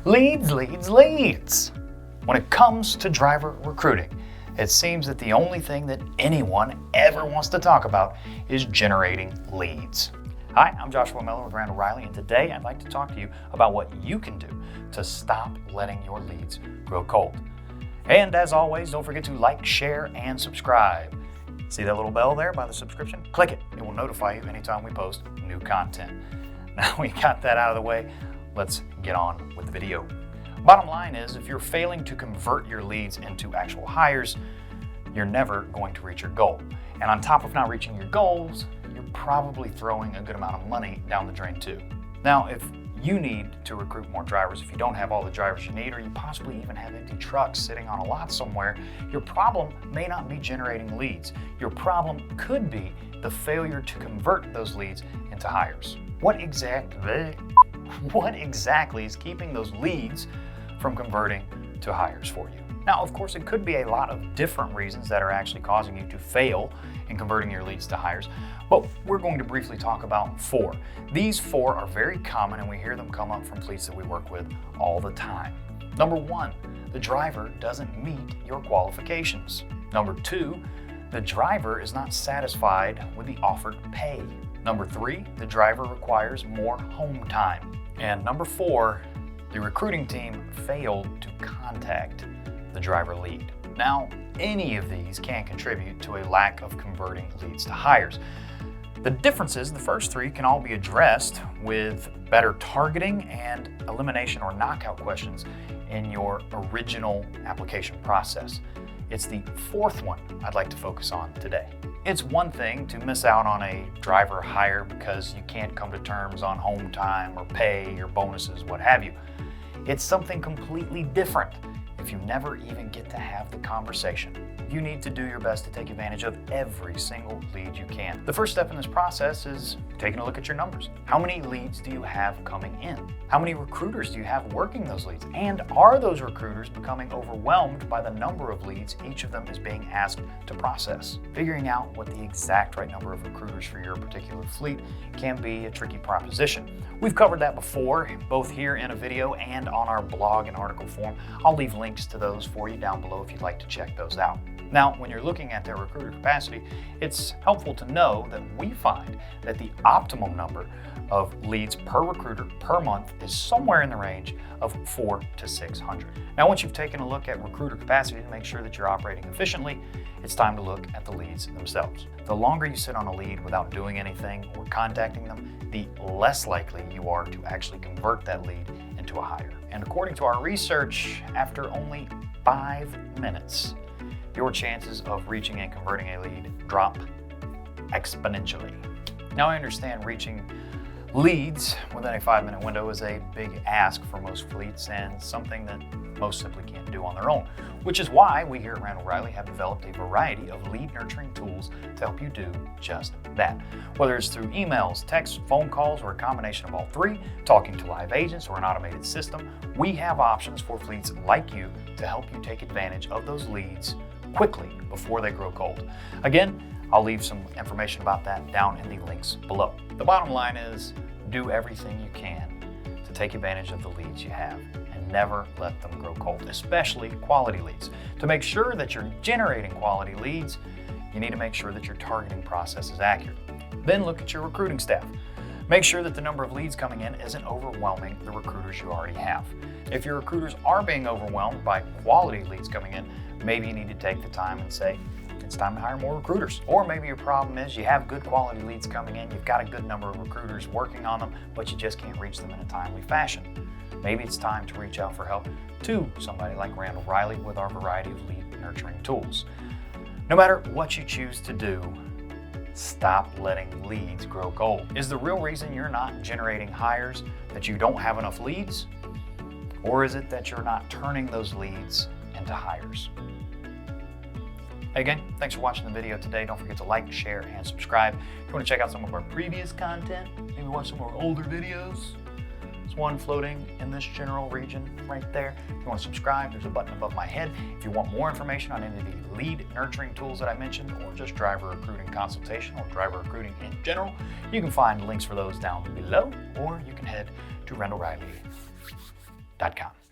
Leads, leads, leads. When it comes to driver recruiting, it seems that the only thing that anyone ever wants to talk about is generating leads. Hi, I'm Joshua Miller with Randall Riley, and today I'd like to talk to you about what you can do to stop letting your leads grow cold. And as always, don't forget to like, share, and subscribe. See that little bell there by the subscription? Click it. It will notify you anytime we post new content. Now we got that out of the way, let's get on with the video. Bottom line is, if you're failing to convert your leads into actual hires, you're never going to reach your goal. And on top of not reaching your goals, you're probably throwing a good amount of money down the drain too. Now, if you need to recruit more drivers, if you don't have all the drivers you need, or you possibly even have empty trucks sitting on a lot somewhere, your problem may not be generating leads. Your problem could be the failure to convert those leads into hires. What exactly is keeping those leads from converting to hires for you? Now, of course, it could be a lot of different reasons that are actually causing you to fail in converting your leads to hires, but we're going to briefly talk about 4. These 4 are very common, and we hear them come up from fleets that we work with all the time. Number 1, the driver doesn't meet your qualifications. Number 2, the driver is not satisfied with the offered pay. Number 3, the driver requires more home time. And number 4, the recruiting team failed to contact the driver lead. Now, any of these can contribute to a lack of converting leads to hires. The difference is the first 3 can all be addressed with better targeting and elimination or knockout questions in your original application process. It's the 4th one I'd like to focus on today. It's one thing to miss out on a driver hire because you can't come to terms on home time or pay or bonuses, what have you. It's something completely different if you never even get to have the conversation. You need to do your best to take advantage of every single lead you can. The first step in this process is taking a look at your numbers. How many leads do you have coming in? How many recruiters do you have working those leads? And are those recruiters becoming overwhelmed by the number of leads each of them is being asked to process? Figuring out what the exact right number of recruiters for your particular fleet can be a tricky proposition. We've covered that before, both here in a video and on our blog and article form. I'll leave links to those for you down below if you'd like to check those out. Now, when you're looking at their recruiter capacity, it's helpful to know that we find that the optimum number of leads per recruiter per month is somewhere in the range of 400 to 600. Now, once you've taken a look at recruiter capacity to make sure that you're operating efficiently, it's time to look at the leads themselves. The longer you sit on a lead without doing anything or contacting them, the less likely you are to actually convert that lead into a hire. And according to our research, after only 5 minutes, your chances of reaching and converting a lead drop exponentially. Now, I understand reaching leads within a 5-minute window is a big ask for most fleets and something that most simply can't do on their own, which is why we here at Randall Riley have developed a variety of lead nurturing tools to help you do just that. Whether it's through emails, texts, phone calls, or a combination of all 3, talking to live agents or an automated system, we have options for fleets like you to help you take advantage of those leads quickly before they grow cold. Again, I'll leave some information about that down in the links below. The bottom line is, do everything you can to take advantage of the leads you have and never let them grow cold, especially quality leads. To make sure that you're generating quality leads, you need to make sure that your targeting process is accurate. Then look at your recruiting staff. Make sure that the number of leads coming in isn't overwhelming the recruiters you already have. If your recruiters are being overwhelmed by quality leads coming in, maybe you need to take the time and say, it's time to hire more recruiters. Or maybe your problem is you have good quality leads coming in, you've got a good number of recruiters working on them, but you just can't reach them in a timely fashion. Maybe it's time to reach out for help to somebody like Randall Riley with our variety of lead nurturing tools. No matter what you choose to do, stop letting leads grow cold. Is the real reason you're not generating hires that you don't have enough leads? Or is it that you're not turning those leads into hires? Again, thanks for watching the video today. Don't forget to like, share, and subscribe. If you want to check out some of our previous content, maybe watch some of our older videos, there's one floating in this general region right there. If you want to subscribe, there's a button above my head. If you want more information on any of the lead nurturing tools that I mentioned, or just driver recruiting consultation or driver recruiting in general, you can find links for those down below, or you can head to randallriley.com. rrr.com.